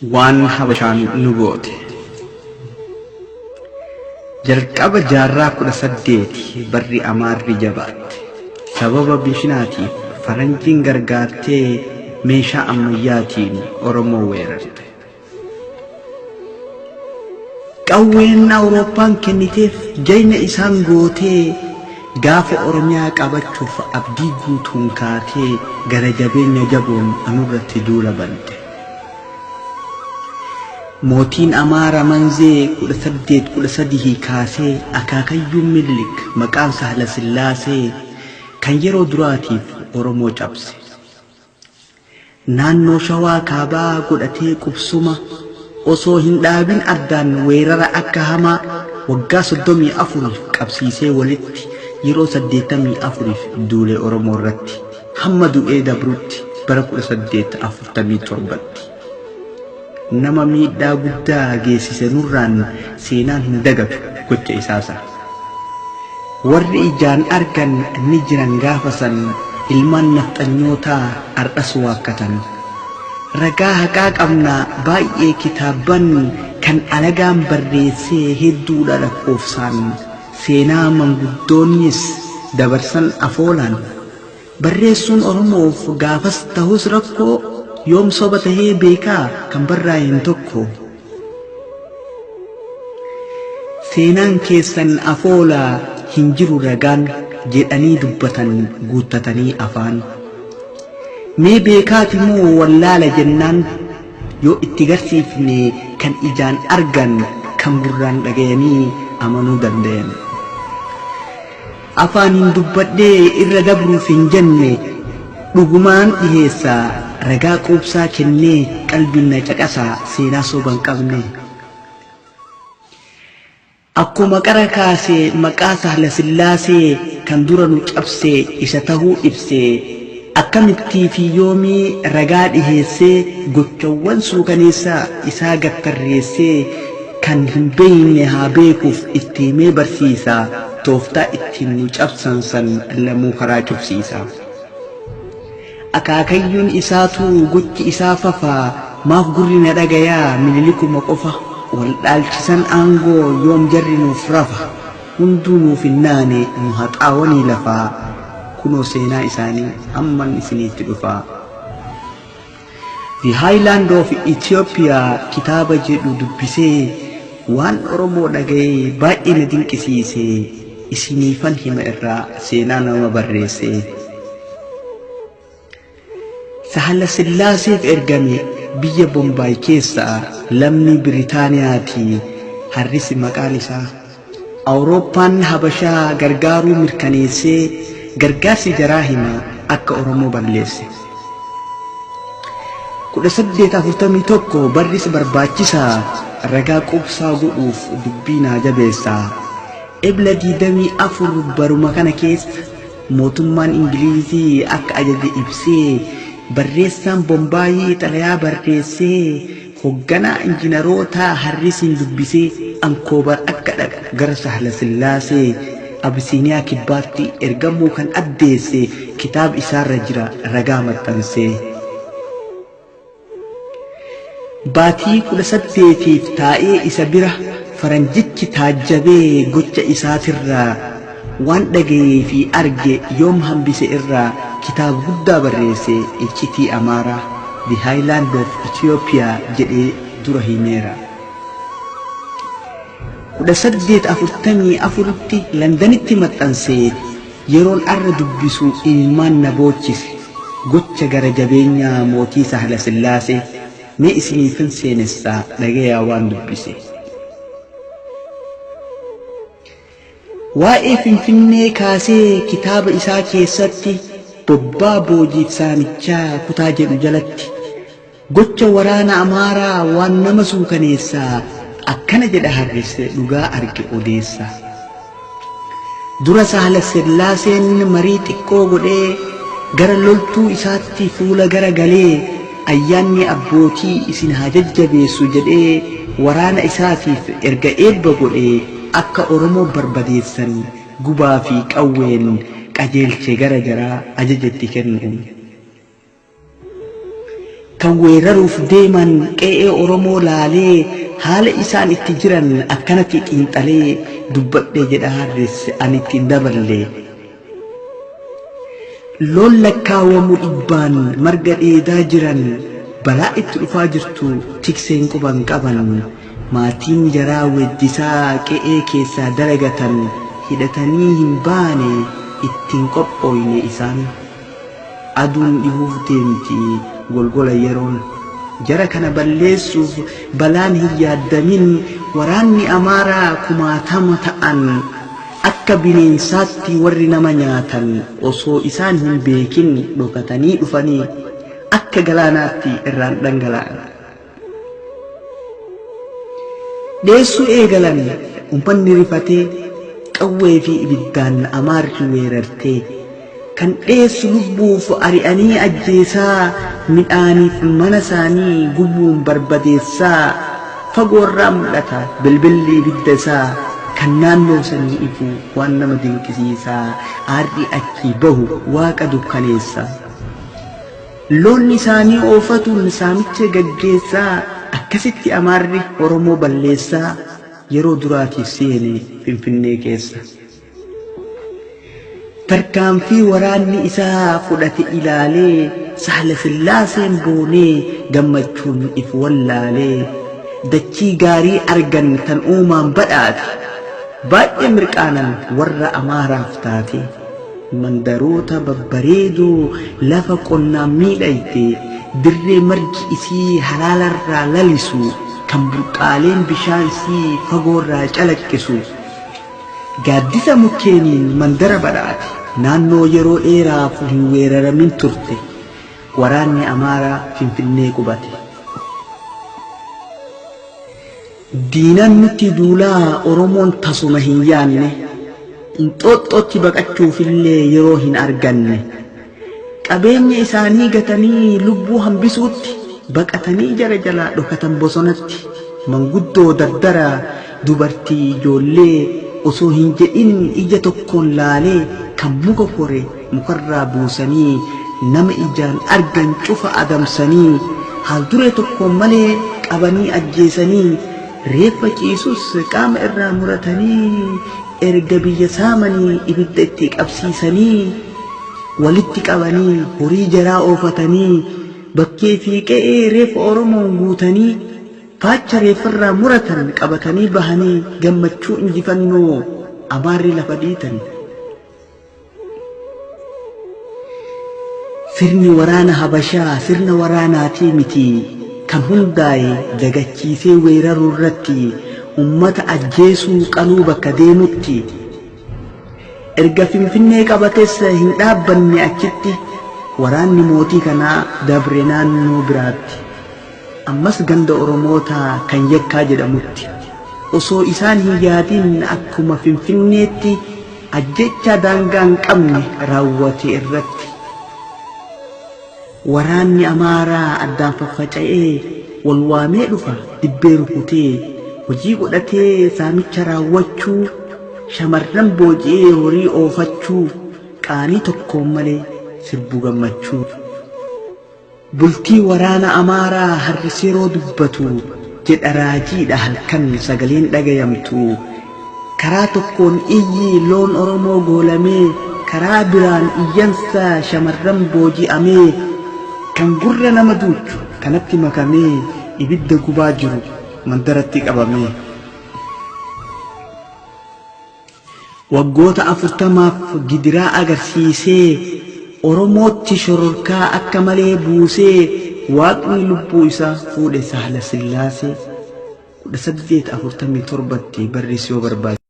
waan habashaan nu goote. Jalqaba jaarraa 18 barri Amaarri jabaatte. Sababa bishinaatiif faranjiin gargaartee meeshaa ammayyaatiin Oromoo weerarte. Qawween Awurooppaan kenniteef jayna isaan gootee gaafa Oromiyaa qabachuuf abdii guutuun kaatee gara jabeenya jaboon anurratti duula bante. Mootiin Amaara Manzee 1813 kaasee akaakayyuun Minilik maqaan Sahla Sillaasee kan yeroo duraatiif Oromoo cabse. Naannoo Shawaa kaabaa godhatee qubsuma osoo hin dhaabin addaan weerara akka hamaa waggaa 34 qabsiisee walitti yeroo 84 duulee Oromoo irratti hamma du'ee dabrutti bara 1847tti. Nama miidhaa guddaa geessise nurraan seenaan hin dagatu gocha isaasa. Warri ijaan argan ni jiran gaafa san ilmaan nafxanyootaa ardhas waakkatan. Ragaa haqaa qabna baay'ee kitaaban kan alagaan barreessee hedduudha lakkoofsaan seenaa manguddoonnis dabarsan afoolaan. Barreessuun Oromoof gaafas ta'us rakkoo yoom soba tahee beekaa kan barraa'een tokko. Seenaan keessan afoolaa hin jiru ragaan jedhanii dubbatan guuttatanii afaan. Mee beekaati moo wallaala jennaan yoo itti garsiifne kan ijaan argan kan gurraan dhagayanii amanuu dandayan. Afaaniin dubbadhee irra dabruuf hin jenne dhugumaan dhiheessaa ragaa quubsaa kennee qalbiin na caqasaa seenaa soban qabne. Akkuma qara kaasee maqaa Sahla Sillaasee kan dura nu cabsee isa tahuu ibsee akkamittii fi yoomii ragaa dhiheessee gochawwan suukaneessaa isaa gattarreessee kan hin beeyne haa beekuuf itti himee barsiisaa tooftaa ittiin nu cabsan san lamuu karaa cufsiisaa. Akaakayyuun isaatu gochi isaa fafaa maaf gurri na dhagayaa Minilikuma qofa wal dhaalchisan aangoo yoom jarri nuuf rafa hunduu nuuf hinnaane nu haxaawanii lafaa kunoo seenaa isaanii amman isiniitti dhufaa. The Highland of Ethiopia kitaaba jedhu dubbisee waan Oromoo dhagayee baay'ee na dinqisiisee isiniifan hima irraa seenaa nama barreessee. Sahla Sillaaseef ergame biyya Bombaay keessaa lammii Biritaaniyaati harrisi maqaan isaa. Awurooppaan Habashaa gargaaruu mirkaneessee gargaarsi jaraa hima akka Oromoo balleesse. 1841 barris barbaachisaa ragaa qubsaa godhuuf dubbii naa jabeessaa. Ebla 24 baruma kana keessa mootummaan Ingilizii akka ajaje ibsee barreessaan Bombaayii xalayaa barreessee hoogganaa injiinarootaa harrisiin dubbisee Ankoobar akka dhaqu gara Sahla Sillaasee Abisiiniyaa kibbaatti ergamuu kan addeesse kitaaba isaarra jira ragaa maxxansee. Baatii 18 taa'ee isa bira faranjichi taajjabee gocha isaatirraa waan dhagayee fi arge yoom hambise irraa kitaaba guddaa barreesse iccitii Amaaraa The Highland of Ethiopia jedhee dura himeera. 1844tti Londanitti maxxansee yeroon arra dubbisu ilmaan na boochise gocha gara jabeenyaa mootii Sahla Sillaasee mee isiniifin seenessaa dhagayaa waan dubbise. Waa'ee Finfinnee kaasee kitaaba isaa keessatti bobbaa boojiif saamichaa kutaa jedhu jalatti gocha waraana Amaaraa waan nama suukaneessaa akkana jedha harrisse dhugaa arge odeessa. Dura Sahla Sillaaseen marii xiqqoo godhee gara loltuu isaatti fuula gara galee ayyaanni abbootii isin haa jajjabeessu jedhee waraana isaatiif erga eebba godhee akka Oromoo barbadeessan gubaa fi qawween qajeelche gara jaraa ajajatti kennuun. kan weeraruuf deeman qe'ee Oromoo laalee haala isaan itti jiran akkanatti xiinxalee dubbadhee jedha harris ani ittiin daballe. Loon lakkaawwamu dhibbaan marga dheedaa jiran balaa itti dhufaa jirtu tikseen quban qaban maatiin jaraa wejjisaa qe'ee keessaa dalagatan hidhatanii hin baane ittiin qophooyne isaan. Aduun dhihuuf deemti golgola yeroon jara kana balleessuuf balaan hin yaaddamin waraanni Amaaraa kumaatama ta'an akka bineensaatti warri nama nyaatan osoo isaan hin beekin dhokatanii dhufanii akka galaanaatti irraan dhangala'an. Dheessuu eegalan ummanni rifatee qawwee fi ibiddaan Amaarri weerartee kan dheessu lubbuuf ari'anii ajjeesaa midhaaniif mana isaanii gubuun barbadeessaa fagoorraa mul'ata bilbilli ibidda isaa kan naannoo sanii ifu waan nama dinqisiisaa aarri achii bahu waaqa dukkaneessa. Loonni isaanii oofatuun saamicha gaggeessaa akkasitti Amaarri Oromoo balleessaa yeroo duraatiif seene Finfinnee keessa. Tarkaanfii waraanni isaa fudhate ilaalee Saala Sillaaseen boonee gammachuun if wallaalee dachii gaarii argan tan uumaan badhaate baay'ee mirqaanan warra Amaaraaf taate mandaroota babbareedoo lafa qonnaan miidhayte dirree margi isii halaalarraa lalisu kan burqaaleen bishaan isii fagoorraa calaqqisu gaaddisa mukkeeniin mandara badhaate naannoo yeroo dheeraaf hin weeraramin turte waraanni Amaaraa Finfinnee qubate. Diinan nuti duulaa Oromoon tasuma hin yaanne Inxooxxootti baqachuufillee yeroo hin arganne qabeenya isaanii gatanii lubbuu hambisuutti baqatanii jara jalaa dhokatan bosonatti manguddoo dardara dubartii ijoollee osoo hin jedhin ija tokkoon laalee kan muka kore mukarraa buusanii nama ijaan argan cufa adamsanii haal duree tokkoon malee qabanii ajjeesanii reeffa ciisus qaama irraa muratanii erga biyya saamanii ibidda itti qabsiisanii walitti qabanii horii jaraa oofatanii bakkee fi qe'ee reeffa Oromoon guutanii faacha reeffarraa muratan qabatanii bahanii gammachuu injifannoo Amaarri lafa dhiitan. Sirni waraana Habashaa sirna waraanaatii miti kan hundaa'e dagachiisee weeraruu irratti ummata ajjeesuu qaluu bakka deemutti erga Finfinnee qabates hin dhaabbanne achitti waraanni mootii kanaa dabre naannoo biraatti ammas ganda Oromoota kan Yakkaa jedhamutti osoo isaan hin yaadin akkuma Finfinneetti ajjecha daangaa hin qabne raawwate irratti waraanni Amaaraa addaan faffaca'ee wal waamee dhufa dibbee rukutee hojii godhatee saamicha raawwachuu shamarran booji'ee horii oofachuu qaanii tokkoon malee sirbuu gammachuu. Bultii waraana Amaaraa harriseeroo dubbatu jedha raajiidha halkan sagaleen dhagayamtu karaa tokkoon iyyi loon Oromoo goolamee karaa biraan iyyansa shamarran booji'amee kan gurra nama duuchu kanatti makamee ibidda gubaa jiru mandaratti qabamee. Waggoota 40 gidiraa agarsiisee Oromootti shororkaa akka malee buusee waaqni lubbuu isaa fuudhe Saala Sillaasee 1847 barreessee barbaade.